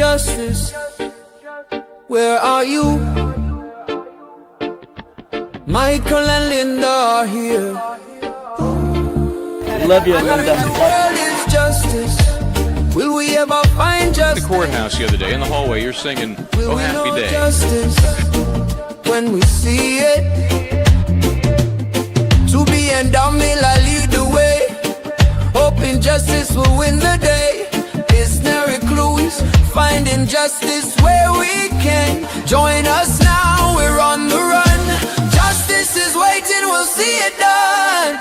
justice, where are you? Michael and Linda are here. Love you, Linda. The world is justice. Will we ever find justice? The courthouse the other day in the hallway, you're singing Will "Oh we Happy know Day." justice when we see it? To be and Damila lead the way, hoping justice will win the day. Listener clues, finding justice where we can. Join us now, we're on the run. Justice is waiting, we'll see it done.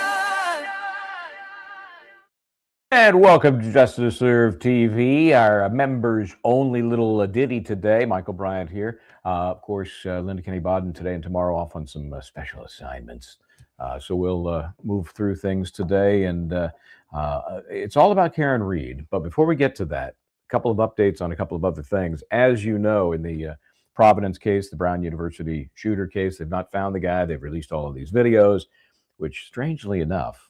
And welcome to Justice Serve TV, our members-only little ditty today. Michael Bryant here. Of course, Linda Kenny Bodden today and tomorrow off on some special assignments. So we'll move through things today, and it's all about Karen Reed. But before we get to that, a couple of updates on a couple of other things. As you know, in the Providence case, the Brown University shooter case, they've not found the guy. They've released all of these videos, which strangely enough,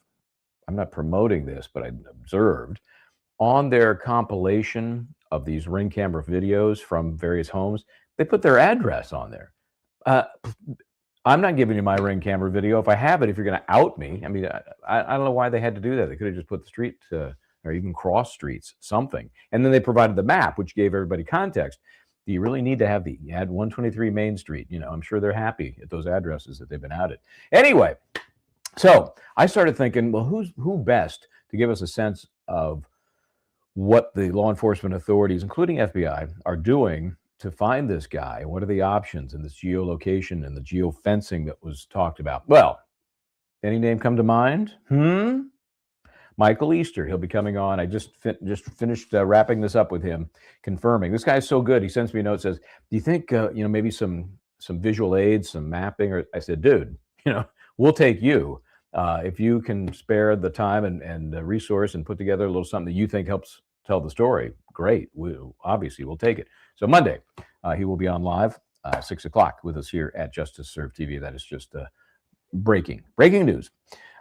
I'm not promoting this, but I observed on their compilation of these Ring camera videos from various homes, they put their address on there. I'm not giving you my Ring camera video. If I have it, if you're going to out me, I mean, I don't know why they had to do that. They could have just put the street or even cross streets, something. And then they provided the map, which gave everybody context. Do you really need to have you had 123 Main Street? You know, I'm sure they're happy at those addresses that they've been outed. Anyway. So I started thinking, well, who best to give us a sense of what the law enforcement authorities, including FBI, are doing to find this guy? What are the options in this geolocation and the geofencing that was talked about? Well, any name come to mind? Michael Easter. He'll be coming on. I just finished wrapping this up with him, confirming. This guy's so good. He sends me a note, says, do you think, maybe some visual aids, some mapping? Or I said, dude, we'll take you. If you can spare the time and the resource and put together a little something that you think helps tell the story, great. We'll take it. So Monday, he will be on live 6 o'clock with us here at Justice Serve TV. That is just breaking news.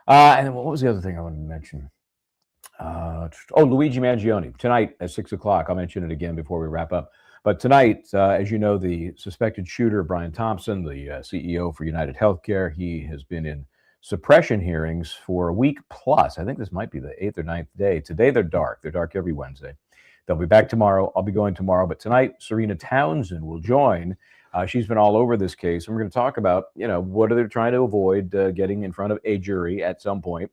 And what was the other thing I wanted to mention? Luigi Mangione tonight at 6 o'clock. I'll mention it again before we wrap up. But tonight, as you know, the suspected shooter, Brian Thompson, the CEO for United Healthcare, he has been in suppression hearings for a week plus. I think this might be the 8th or 9th day. Today, they're dark. They're dark every Wednesday. They'll be back tomorrow. I'll be going tomorrow. But tonight, Serena Townsend will join. She's been all over this case. And we're going to talk about, what are they trying to avoid getting in front of a jury at some point?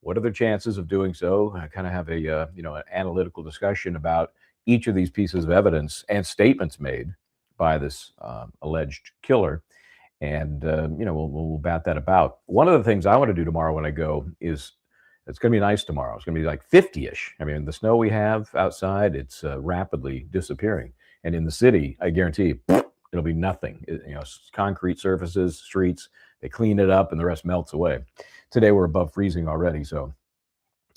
What are their chances of doing so? I kind of have an analytical discussion about each of these pieces of evidence and statements made by this alleged killer. And, we'll bat that about. One of the things I want to do tomorrow when I go is, it's going to be nice tomorrow. It's going to be like 50-ish. I mean, the snow we have outside, it's rapidly disappearing. And in the city, I guarantee it'll be nothing. Concrete surfaces, streets, they clean it up and the rest melts away. Today we're above freezing already, so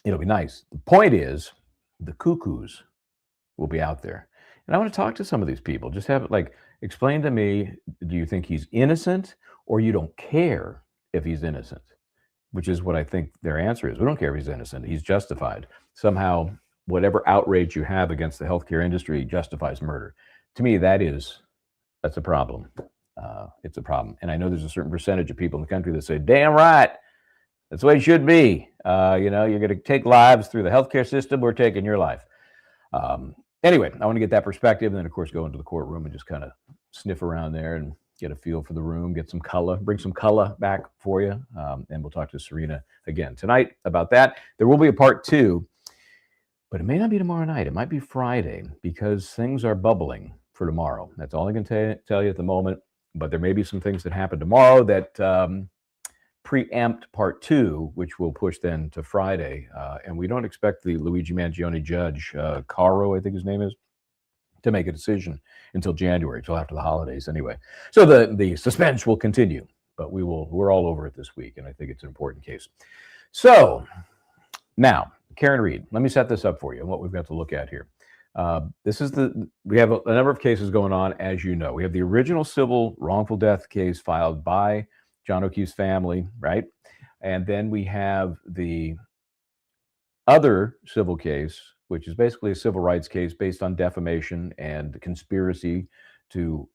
it'll be nice. The point is, the cuckoos will be out there. And I want to talk to some of these people. Just have it explain to me, do you think he's innocent or you don't care if he's innocent? Which is what I think their answer is. We don't care if he's innocent. He's justified. Somehow, whatever outrage you have against the healthcare industry justifies murder. To me, that's a problem. It's a problem. And I know there's a certain percentage of people in the country that say, damn right, that's the way it should be. You're going to take lives through the healthcare system. We're taking your life. Anyway, I want to get that perspective, and then, of course, go into the courtroom and just kind of sniff around there and get a feel for the room, get some color, bring some color back for you, and we'll talk to Serena again tonight about that. There will be a part 2, but it may not be tomorrow night. It might be Friday because things are bubbling for tomorrow. That's all I can tell you at the moment, but there may be some things that happen tomorrow that preempt part 2, which will push then to Friday. And we don't expect the Luigi Mangione judge, Caro, I think his name is, to make a decision until January, until after the holidays anyway. So the suspense will continue, but we're all over it this week, and I think it's an important case. So now, Karen Reed, let me set this up for you and what we've got to look at here. We have a number of cases going on, as you know. We have the original civil wrongful death case filed by John O'Keefe's family, right? And then we have the other civil case which is basically a civil rights case based on defamation and conspiracy to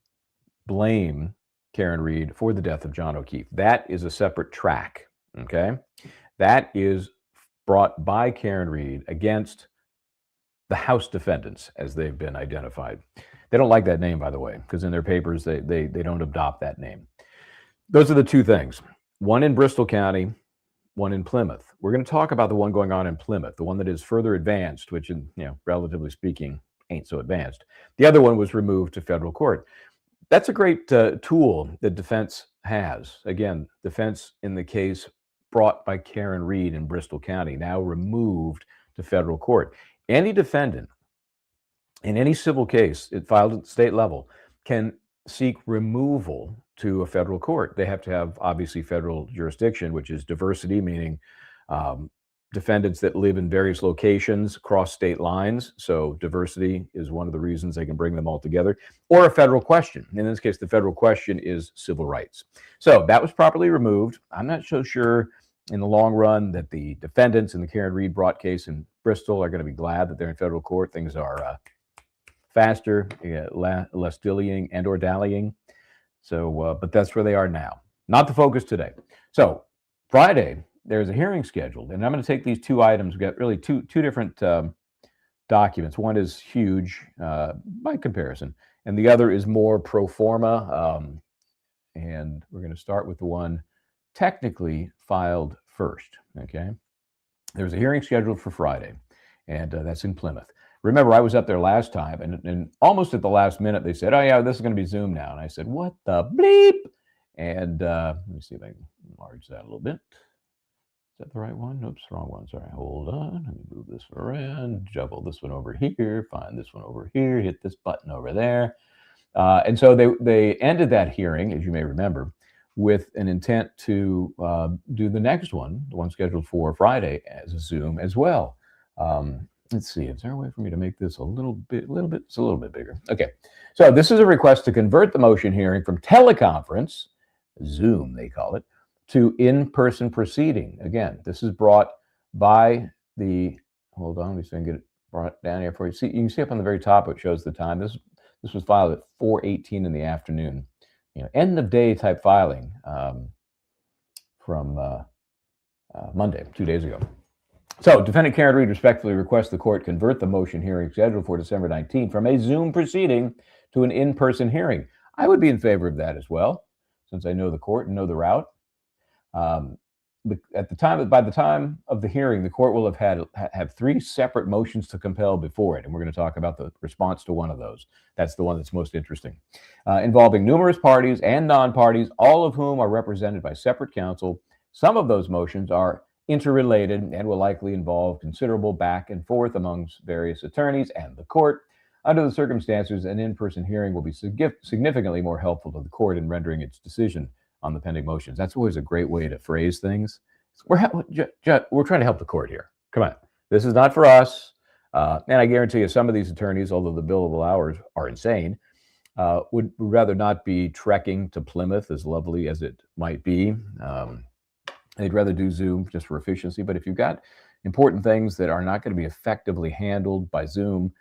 blame Karen Reed for the death of John O'Keefe. That is a separate track, okay? That is brought by Karen Reed against the House defendants, as they've been identified. They don't like that name, by the way, because in their papers, they don't adopt that name. Those are the two things. One in Bristol County, one in Plymouth. We're going to talk about the one going on in Plymouth, the one that is further advanced, which, relatively speaking, ain't so advanced. The other one was removed to federal court. That's a great tool that defense has. Again, defense in the case brought by Karen Reed in Bristol County, now removed to federal court. Any defendant in any civil case it filed at the state level can seek removal to a federal court. They have to have, obviously, federal jurisdiction, which is diversity, meaning defendants that live in various locations across state lines. So diversity is one of the reasons they can bring them all together, or a federal question. In this case, the federal question is civil rights. So that was properly removed. I'm not so sure in the long run that the defendants in the Karen Reed brought case in Bristol are going to be glad that they're in federal court. Things are faster, less dillying and or dallying. So, but that's where they are now. Not the focus today. So Friday, there's a hearing scheduled, and I'm going to take these two items. We've got really two different documents. One is huge by comparison, and the other is more pro forma. And we're going to start with the one technically filed first. Okay, there's a hearing scheduled for Friday, and that's in Plymouth. Remember, I was up there last time, and almost at the last minute, they said, "Oh yeah, this is going to be Zoom now." And I said, "What the bleep?" And let me see if I can enlarge that a little bit. Is that the right one? Oops, wrong one. Sorry. Hold on. Let me move this one around, juggle this one over here, find this one over here, hit this button over there. And so they ended that hearing, as you may remember, with an intent to do the next one, the one scheduled for Friday, as a Zoom as well. Let's see. Is there a way for me to make this a little bit bigger? Okay. So this is a request to convert the motion hearing from teleconference, Zoom they call it, to in-person proceeding. Again, this is brought by the, hold on, let me see if I can get it brought down here for you. See, you can see up on the very top, it shows the time. This was filed at 4:18 in the afternoon. End of day type filing from Monday, 2 days ago. So defendant Karen Reed respectfully requests the court convert the motion hearing scheduled for December 19th from a Zoom proceeding to an in-person hearing. I would be in favor of that as well, since I know the court and know the route. By the time of the hearing, the court will have three separate motions to compel before it, and we're going to talk about the response to one of those. That's the one that's most interesting, involving numerous parties and non-parties, all of whom are represented by separate counsel. Some of those motions are interrelated and will likely involve considerable back and forth amongst various attorneys and the court. Under the circumstances, an in-person hearing will be significantly more helpful to the court in rendering its decision on the pending motions. That's always a great way to phrase things. We're trying to help the court here. Come on. This is not for us. And I guarantee you some of these attorneys, although the billable hours are insane, would rather not be trekking to Plymouth, as lovely as it might be. They'd rather do Zoom just for efficiency. But if you've got important things that are not going to be effectively handled by Zoom,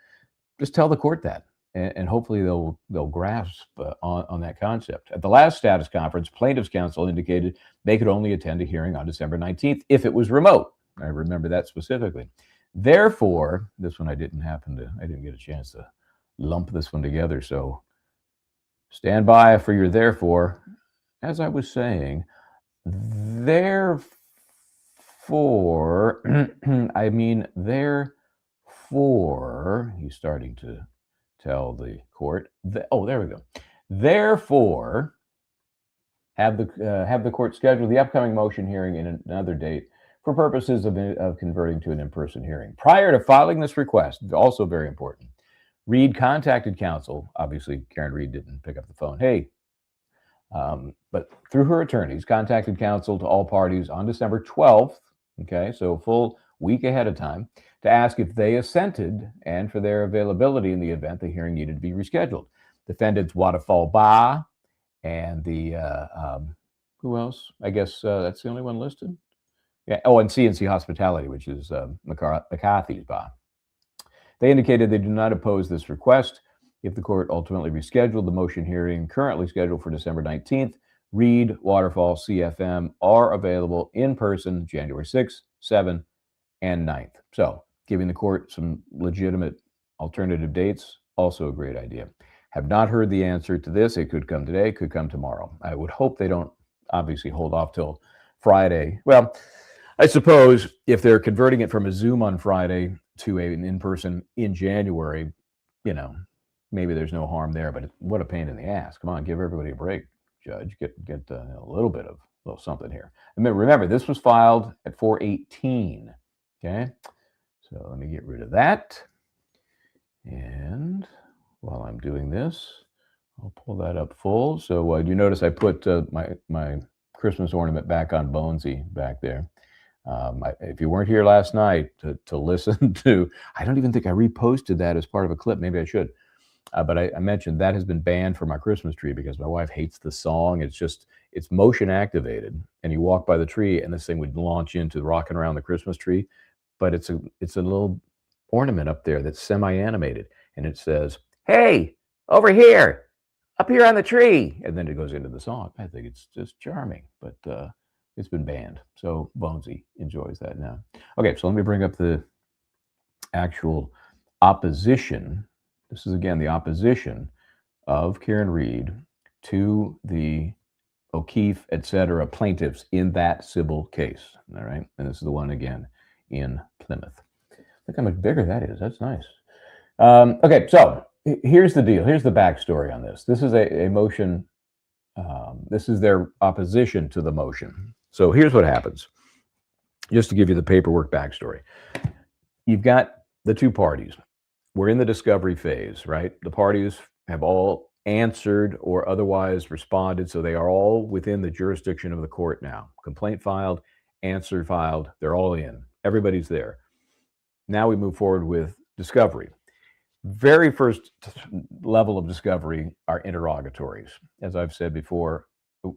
just tell the court that. And hopefully they'll grasp on that concept. At the last status conference, plaintiffs' counsel indicated they could only attend a hearing on December 19th if it was remote. I remember that specifically. Therefore, this one I didn't get a chance to lump this one together. So stand by for your therefore. As I was saying, therefore, he's starting to tell the court. There we go. Therefore, have the court schedule the upcoming motion hearing in another date for purposes of converting to an in-person hearing. Prior to filing this request, also very important, Reed contacted counsel. Obviously, Karen Reed didn't pick up the phone. Hey, but through her attorneys, contacted counsel to all parties on December 12th. Okay, so a full week ahead of time, to ask if they assented and for their availability in the event the hearing needed to be rescheduled. Defendants Waterfall Bar and the, who else? I guess that's the only one listed. Yeah. Oh, and CNC Hospitality, which is McCarthy's bar. They indicated they do not oppose this request. If the court ultimately rescheduled the motion hearing currently scheduled for December 19th, Reed, Waterfall, CFM are available in person January 6th, 7th, and 9th. So giving the court some legitimate alternative dates, also a great idea. Have not heard the answer to this. It could come today, could come tomorrow. I would hope they don't obviously hold off till Friday. Well, I suppose if they're converting it from a Zoom on Friday to an in-person in January, you know, maybe there's no harm there, but what a pain in the ass. Come on, give everybody a break, Judge. Get a little bit of a little something here. And remember, this was filed at 4/18. Okay, so let me get rid of that. And while I'm doing this, I'll pull that up full. So you notice I put my Christmas ornament back on Bonesy back there. If you weren't here last night to listen to, I don't even think I reposted that as part of a clip. Maybe I should. But I mentioned that has been banned for my Christmas tree because my wife hates the song. It's motion activated, and you walk by the tree, and this thing would launch into rocking around the Christmas tree. But it's a little ornament up there that's semi-animated, and it says, "Hey, over here, up here on the tree," and then it goes into the song. I think it's just charming, but it's been banned. So Bonesy enjoys that now. Okay, so let me bring up the actual opposition. This is, again, the opposition of Karen Reed to the O'Keefe, etc. plaintiffs in that civil case. All right, and this is the one, again, in Plymouth. Look how much bigger that is. That's nice. Okay, so here's the deal. Here's the backstory on this. This is a motion. This is their opposition to the motion. So here's what happens. Just to give you the paperwork backstory. You've got the two parties. We're in the discovery phase, right? The parties have all answered or otherwise responded, so they are all within the jurisdiction of the court now. Complaint filed, answer filed, they're all in. Everybody's there. Now we move forward with discovery. Very first level of discovery are interrogatories. As I've said before,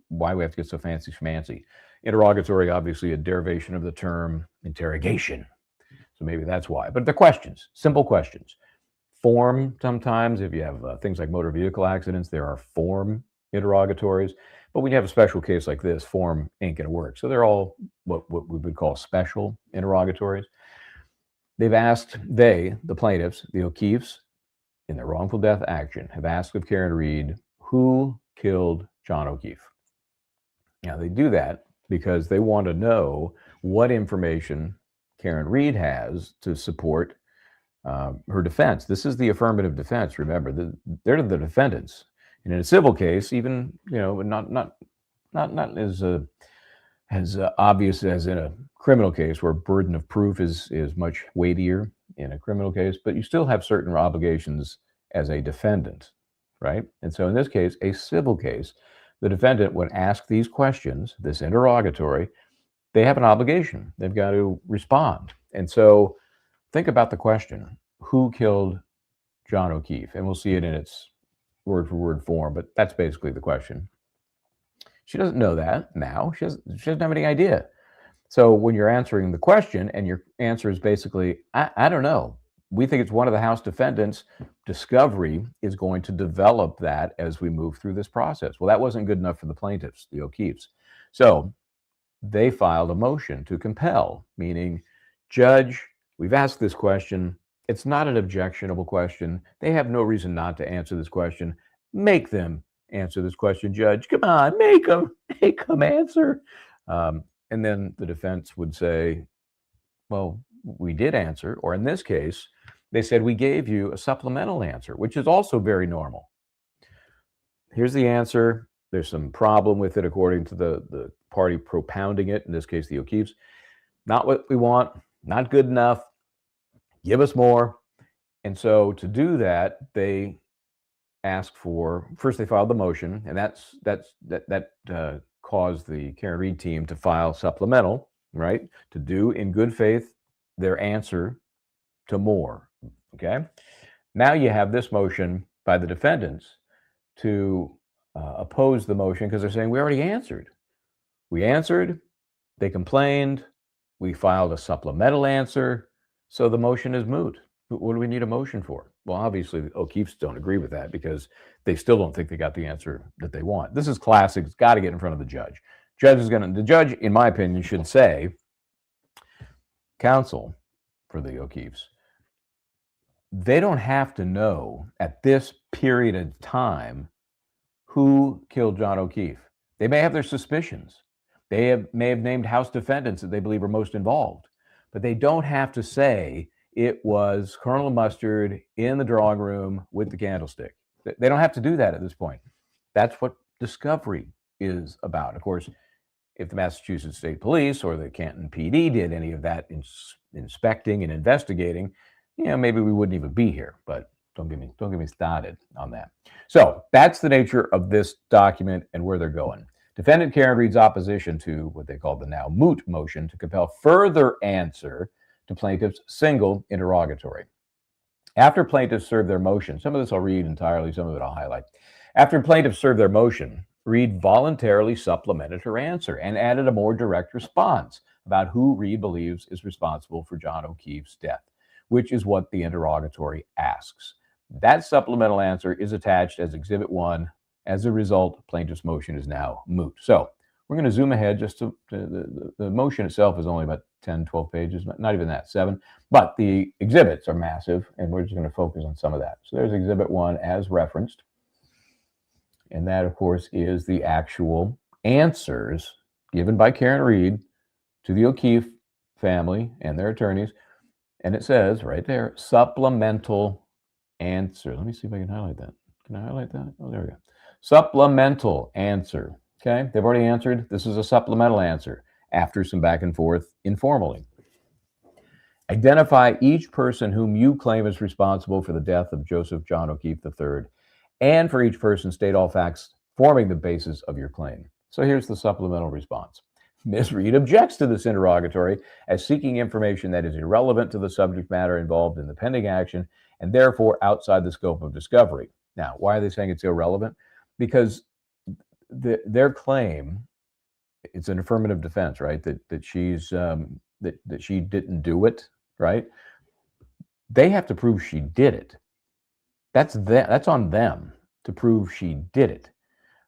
why we have to get so fancy schmancy. Interrogatory, obviously a derivation of the term interrogation. So maybe that's why. But the questions, simple questions. Form, sometimes, if you have things like motor vehicle accidents, there are form interrogatories. But when you have a special case like this, form ain't going to work. So they're all what we would call special interrogatories. They've asked, the plaintiffs, the O'Keefes, in their wrongful death action, have asked of Karen Reed, who killed John O'Keefe? Now, they do that because they want to know what information Karen Reed has to support her defense. This is the affirmative defense. Remember, they're the defendants. And in a civil case, even, you know, not as obvious as in a criminal case where burden of proof is much weightier in a criminal case, but you still have certain obligations as a defendant, right? And so in this case, a civil case, the defendant would ask these questions, this interrogatory, they have an obligation. They've got to respond. And so think about the question, who killed John O'Keefe? And we'll see it in its word-for-word form, but that's basically the question. She doesn't know that now. She doesn't have any idea. So when you're answering the question and your answer is basically, I don't know. We think it's one of the House defendants. Discovery is going to develop that as we move through this process. Well, that wasn't good enough for the plaintiffs, the O'Keefes. So they filed a motion to compel, meaning, Judge, we've asked this question. It's not an objectionable question. They have no reason not to answer this question. Make them answer this question, Judge. Come on, make them answer. And then the defense would say, well, we did answer, or in this case, they said, we gave you a supplemental answer, which is also very normal. Here's the answer. There's some problem with it according to the party propounding it, in this case, the O'Keefes. Not what we want, not good enough. Give us more. And so to do that, they asked for, first they filed the motion, and that caused the Karen Reed team to file supplemental, right? To do in good faith their answer to more, okay? Now you have this motion by the defendants to oppose the motion because they're saying we already answered. We answered, they complained, we filed a supplemental answer, so the motion is moot. What do we need a motion for? Well, obviously, the O'Keefes don't agree with that because they still don't think they got the answer that they want. This is classic. It's got to get in front of the judge. The judge, in my opinion, should say, counsel for the O'Keefes, they don't have to know at this period of time who killed John O'Keefe. They may have their suspicions. They may have named House defendants that they believe are most involved, but they don't have to say it was Colonel Mustard in the drawing room with the candlestick. They don't have to do that at this point. That's what discovery is about. Of course, if the Massachusetts State Police or the Canton PD did any of that inspecting and investigating, maybe we wouldn't even be here. But don't get me started on that. So that's the nature of this document and where they're going. Defendant Karen Reed's opposition to what they call the now moot motion to compel further answer to plaintiff's single interrogatory. After plaintiffs served their motion, some of this I'll read entirely, some of it I'll highlight. After plaintiffs served their motion, Reed voluntarily supplemented her answer and added a more direct response about who Reed believes is responsible for John O'Keefe's death, which is what the interrogatory asks. That supplemental answer is attached as Exhibit 1. As a result, plaintiff's motion is now moot. So we're going to zoom ahead just to the motion itself is only about 10, 12 pages, not even that, 7. But the exhibits are massive, and we're just going to focus on some of that. So there's Exhibit 1 as referenced. And that, of course, is the actual answers given by Karen Reed to the O'Keefe family and their attorneys. And it says right there, supplemental answer. Let me see if I can highlight that. Can I highlight that? Oh, there we go. Supplemental answer. Okay, they've already answered. This is a supplemental answer after some back and forth informally. Identify each person whom you claim is responsible for the death of Joseph John O'Keefe III, and for each person state all facts forming the basis of your claim. So here's the supplemental response. Ms. Reed objects to this interrogatory as seeking information that is irrelevant to the subject matter involved in the pending action and therefore outside the scope of discovery. Now, why are they saying it's irrelevant? Because their claim, it's an affirmative defense, right? That she's that she didn't do it, right? They have to prove she did it. That's on them to prove she did it.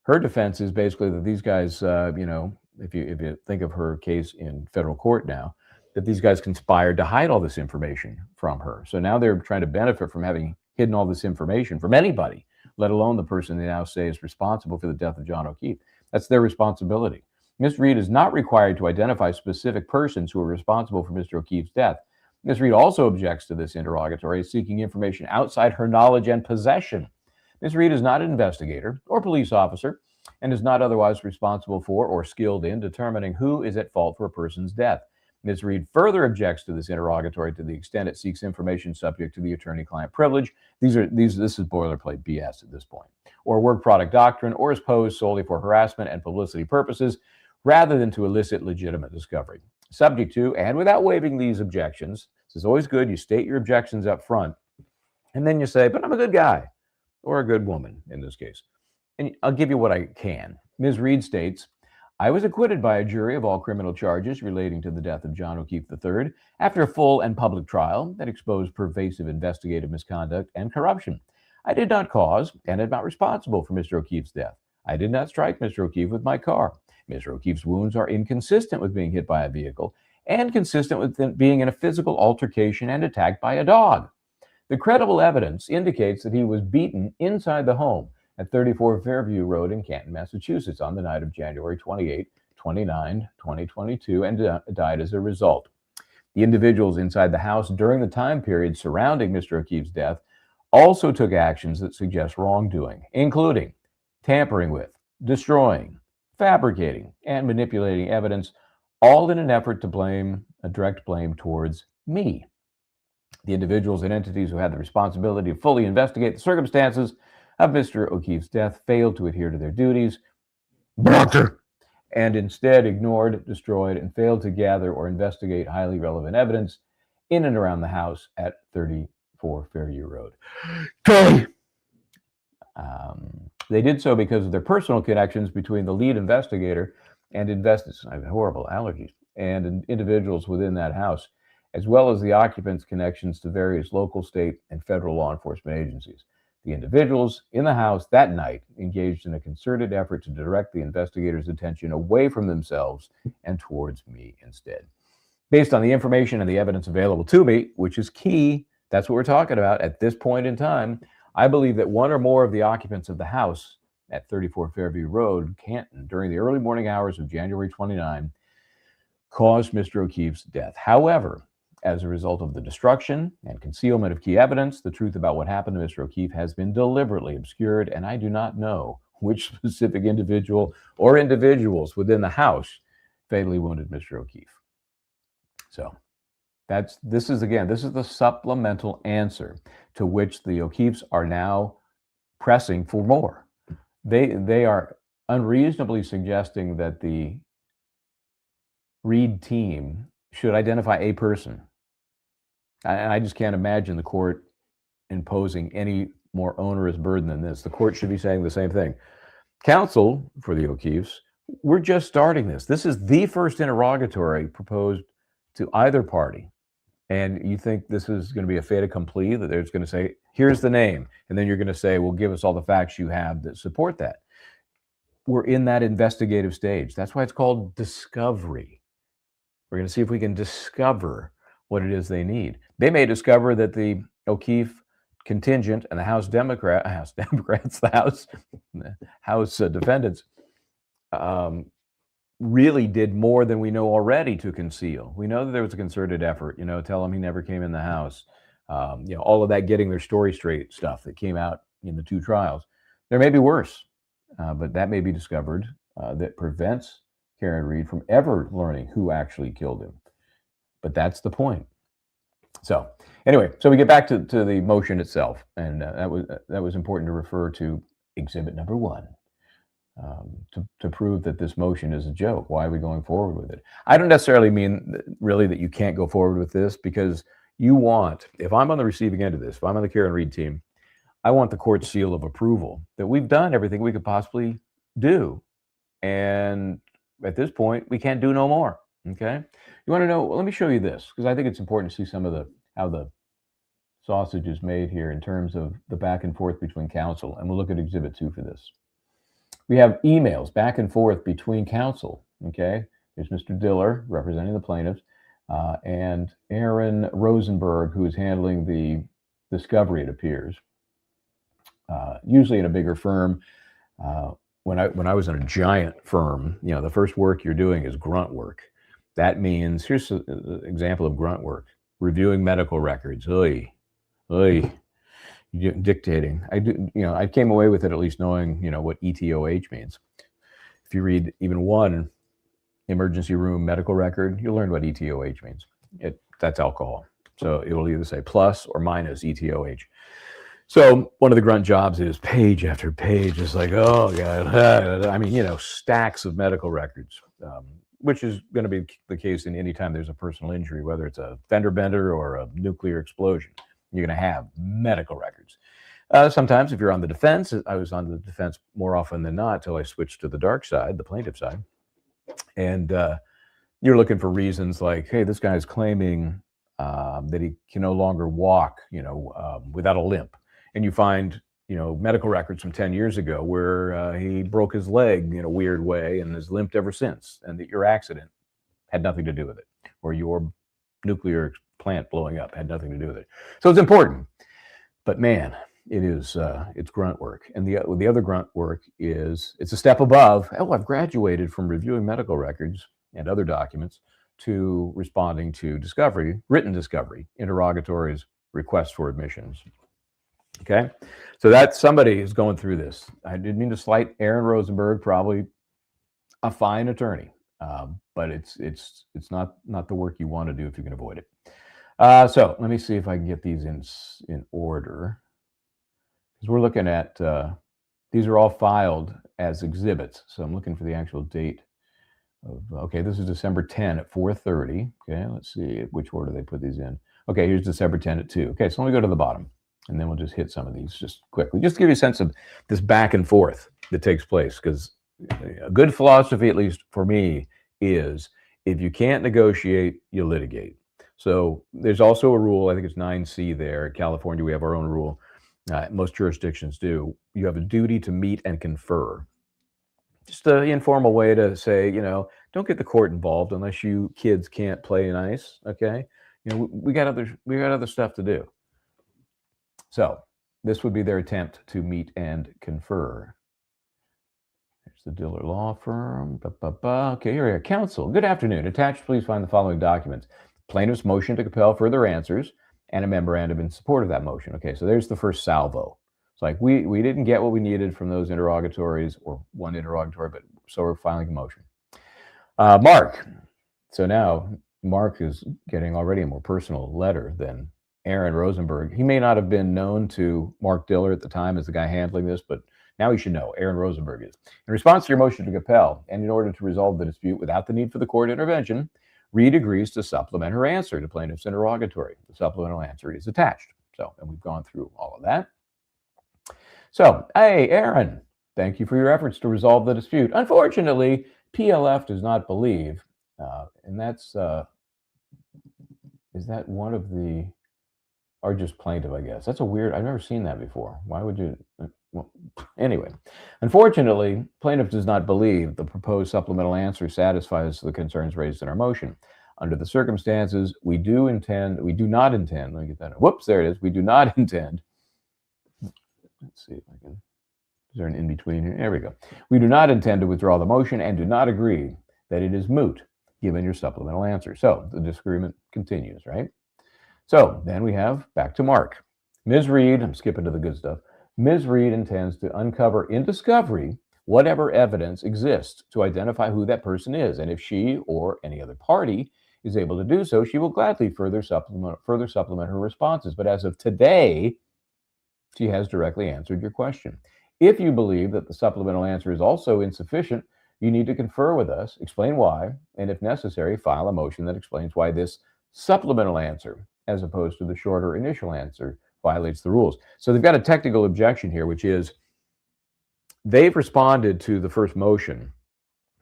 Her defense is basically that these guys, if you think of her case in federal court now, that these guys conspired to hide all this information from her. So now they're trying to benefit from having hidden all this information from anybody, let alone the person they now say is responsible for the death of John O'Keefe. That's their responsibility. Ms. Reed is not required to identify specific persons who are responsible for Mr. O'Keefe's death. Ms. Reed also objects to this interrogatory, seeking information outside her knowledge and possession. Ms. Reed is not an investigator or police officer and is not otherwise responsible for or skilled in determining who is at fault for a person's death. Ms. Reed further objects to this interrogatory to the extent it seeks information subject to the attorney-client privilege. This is boilerplate BS at this point, or work product doctrine, or is posed solely for harassment and publicity purposes rather than to elicit legitimate discovery. Subject to, and without waiving these objections, this is always good, you state your objections up front, and then you say, but I'm a good guy, or a good woman in this case. And I'll give you what I can. Ms. Reed states, I was acquitted by a jury of all criminal charges relating to the death of John O'Keefe III after a full and public trial that exposed pervasive investigative misconduct and corruption. I did not cause and am not responsible for Mr. O'Keefe's death. I did not strike Mr. O'Keefe with my car. Mr. O'Keefe's wounds are inconsistent with being hit by a vehicle and consistent with being in a physical altercation and attacked by a dog. The credible evidence indicates that he was beaten inside the home at 34 Fairview Road in Canton, Massachusetts on the night of January 28, 29, 2022, and died as a result. The individuals inside the house during the time period surrounding Mr. O'Keefe's death also took actions that suggest wrongdoing, including tampering with, destroying, fabricating, and manipulating evidence, all in an effort to blame a direct blame towards me. The individuals and entities who had the responsibility to fully investigate the circumstances of Mr. O'Keefe's death failed to adhere to their duties, and instead ignored, destroyed, and failed to gather or investigate highly relevant evidence in and around the house at 34 Fairview Road. They did so because of their personal connections between the lead investigator and I have horrible allergies, and individuals within that house. as well as the occupants' connections to various local, state, and federal law enforcement agencies. The individuals in the house that night engaged in a concerted effort to direct the investigators' attention away from themselves and towards me instead. Based on the information and the evidence available to me, which is key, that's what we're talking about at this point in time, I believe that one or more of the occupants of the house at 34 Fairview Road, Canton, during the early morning hours of January 29, caused Mr. O'Keefe's death. However, as a result of the destruction and concealment of key evidence, the truth about what happened to Mr. O'Keefe has been deliberately obscured, and I do not know which specific individual or individuals within the house fatally wounded Mr. O'Keefe. So this is the supplemental answer to which the O'Keefes are now pressing for more. They are unreasonably suggesting that the Reed team should identify a person. I just can't imagine the court imposing any more onerous burden than this. The court should be saying the same thing. Counsel for the O'Keefes, we're just starting this. This is the first interrogatory proposed to either party. And you think this is going to be a fait accompli, that they're just going to say, here's the name. And then you're going to say, well, give us all the facts you have that support that. We're in that investigative stage. That's why it's called discovery. We're going to see if we can discover what it is they need. They may discover that the O'Keefe contingent and the House Democrats, the House defendants, really did more than we know already to conceal. We know that there was a concerted effort, tell him he never came in the house, all of that getting their story straight stuff that came out in the two trials. There may be worse, but that may be discovered that prevents Karen Reed from ever learning who actually killed him. But that's the point. So anyway, so we get back to the motion itself, and that was important to refer to exhibit number 1. To prove that this motion is a joke. Why are we going forward with it? I don't necessarily mean really that you can't go forward with this, because you want, if I'm on the receiving end of this, if I'm on the Karen Reed team, I want the court seal of approval that we've done everything we could possibly do. And at this point, we can't do no more. Okay? You want to know, well, let me show you this, because I think it's important to see some of how the sausage is made here in terms of the back and forth between counsel. And we'll look at exhibit 2 for this. We have emails back and forth between counsel, okay? There's Mr. Diller representing the plaintiffs, and Aaron Rosenberg, who is handling the discovery, it appears. Usually in a bigger firm, when I was in a giant firm, the first work you're doing is grunt work. That means, here's an example of grunt work: reviewing medical records. Dictating. I came away with it at least knowing, what ETOH means. If you read even one emergency room medical record, you'll learn what ETOH means. That's alcohol. So it will either say plus or minus ETOH. So one of the grunt jobs is page after page. It's like, oh God. I mean, stacks of medical records, which is going to be the case in any time there's a personal injury, whether it's a fender bender or a nuclear explosion. You're going to have medical records. Sometimes if you're on the defense, I was on the defense more often than not till I switched to the dark side, the plaintiff side. And you're looking for reasons like, hey, this guy's claiming that he can no longer walk, without a limp. And you find, medical records from 10 years ago where he broke his leg in a weird way and has limped ever since, and that your accident had nothing to do with it, or your nuclear plant blowing up had nothing to do with it. So it's important, but man, it's grunt work. And the other grunt work is, it's a step above. Oh, I've graduated from reviewing medical records and other documents to responding to discovery, written discovery, interrogatories, requests for admissions. Okay, so that's somebody who's going through this. I didn't mean to slight Aaron Rosenberg, probably a fine attorney, but it's not the work you want to do if you can avoid it. So let me see if I can get these in order, because we're looking at, these are all filed as exhibits. So I'm looking for the actual date of, okay, this is December 10 at 4:30. Okay, let's see which order they put these in. Okay, here's December 10 at 2. Okay, so let me go to the bottom, and then we'll just hit some of these just quickly, just to give you a sense of this back and forth that takes place, because a good philosophy, at least for me, is if you can't negotiate, you litigate. So there's also a rule, I think it's 9C there. In California, we have our own rule. Most jurisdictions do. You have a duty to meet and confer. Just an informal way to say, don't get the court involved unless you kids can't play nice, okay? We got other stuff to do. So this would be their attempt to meet and confer. There's the Diller Law Firm. Okay, here we are. Counsel, good afternoon. Attached, please find the following documents. Plaintiff's motion to compel further answers and a memorandum in support of that motion. Okay, so there's the first salvo. It's like we didn't get what we needed from those interrogatories, or one interrogatory, but so we're filing a motion. Mark. So now Mark is getting already a more personal letter than Aaron Rosenberg. He may not have been known to Mark Diller at the time as the guy handling this, but now he should know. Aaron Rosenberg is. In response to your motion to compel, and in order to resolve the dispute without the need for the court intervention, Reed agrees to supplement her answer to plaintiff's interrogatory. The supplemental answer is attached. So, and we've gone through all of that. So, hey, Aaron, thank you for your efforts to resolve the dispute. Unfortunately, PLF does not believe, and that's, is that one of the, or just plaintiff, I guess. That's a weird, I've never seen that before. Why would you, well, anyway. Unfortunately, plaintiff does not believe the proposed supplemental answer satisfies the concerns raised in our motion. Under the circumstances, we do not intend, let me get that, whoops, there it is. We do not intend, let's see if I can, is there an in-between here? There we go. We do not intend to withdraw the motion and do not agree that it is moot, given your supplemental answer. So the disagreement continues, right? So then we have back to Mark. Ms. Reed, I'm skipping to the good stuff. Ms. Reed intends to uncover in discovery whatever evidence exists to identify who that person is. And if she or any other party is able to do so, she will gladly further supplement her responses. But as of today, she has directly answered your question. If you believe that the supplemental answer is also insufficient, you need to confer with us, explain why, and if necessary, file a motion that explains why this supplemental answer, as opposed to the shorter initial answer, violates the rules. So they've got a technical objection here, which is they've responded to the first motion,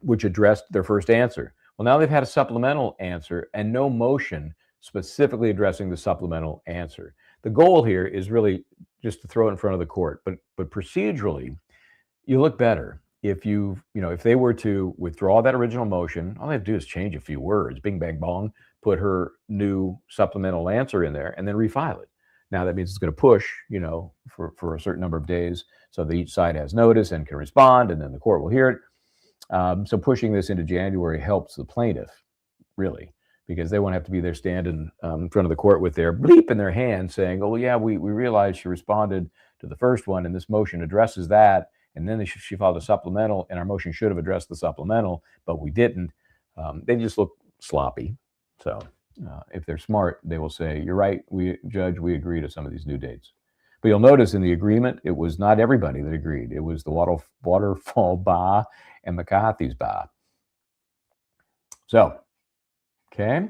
which addressed their first answer. Well, now they've had a supplemental answer and no motion specifically addressing the supplemental answer. The goal here is really just to throw it in front of the court, but procedurally, you look better if if they were to withdraw that original motion. All they have to do is change a few words, bing, bang, bong, put her new supplemental answer in there, and then refile it. Now that means it's going to push, for a certain number of days, so that each side has notice and can respond, and then the court will hear it. So pushing this into January helps the plaintiff, really, because they won't have to be there standing in front of the court with their bleep in their hand saying, oh, well, yeah, we realized she responded to the first one, and this motion addresses that, and then she filed a supplemental, and our motion should have addressed the supplemental, but we didn't. They just look sloppy. So if they're smart, they will say, you're right, Judge, we agree to some of these new dates. But you'll notice in the agreement, it was not everybody that agreed. It was the Waterfall Bar and McCarthy's Bar. So, okay.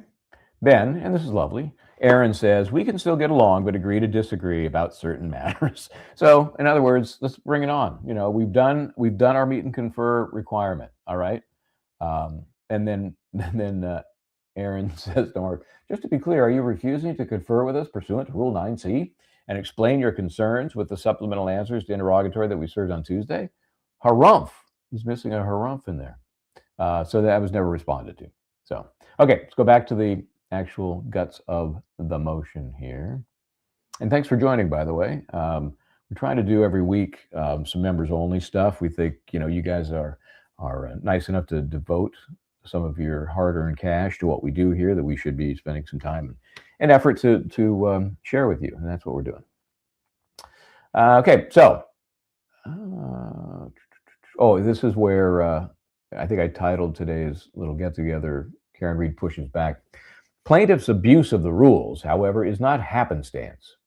Then, and this is lovely, Aaron says, we can still get along, but agree to disagree about certain matters. So, in other words, let's bring it on. We've done our meet and confer requirement, all right? And then Aaron says to Mark, just to be clear, are you refusing to confer with us pursuant to Rule 9C and explain your concerns with the supplemental answers to interrogatory that we served on Tuesday? Harumph. He's missing a harumph in there. So that was never responded to. So, okay, let's go back to the actual guts of the motion here. And thanks for joining, by the way. We're trying to do every week some members-only stuff. We think, you guys are nice enough to devote some of your hard-earned cash to what we do here, that we should be spending some time and effort to share with you, and that's what we're doing. Okay, so, this is where I think I titled today's little get-together, Karen Reed Pushes Back. Plaintiff's abuse of the rules, however, is not happenstance.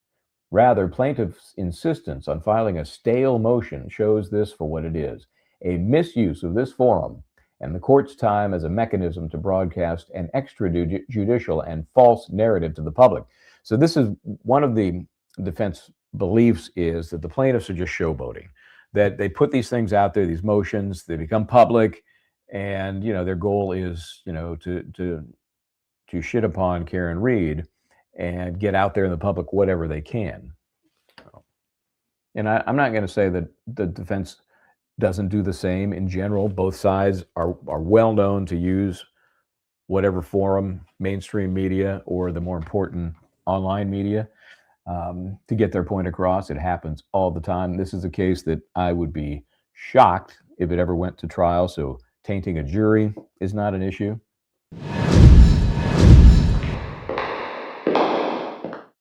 Rather, plaintiff's insistence on filing a stale motion shows this for what it is, a misuse of this forum and the court's time as a mechanism to broadcast an extrajudicial and false narrative to the public. So this is one of the defense beliefs, is that the plaintiffs are just showboating, that they put these things out there, these motions, they become public, and their goal is to to shit upon Karen Reed and get out there in the public whatever they can. And I'm not going to say that the defense doesn't do the same. In general, both sides are well known to use whatever forum, mainstream media or the more important online media, to get their point across. It happens all the time. This is a case that I would be shocked if it ever went to trial. So tainting a jury is not an issue.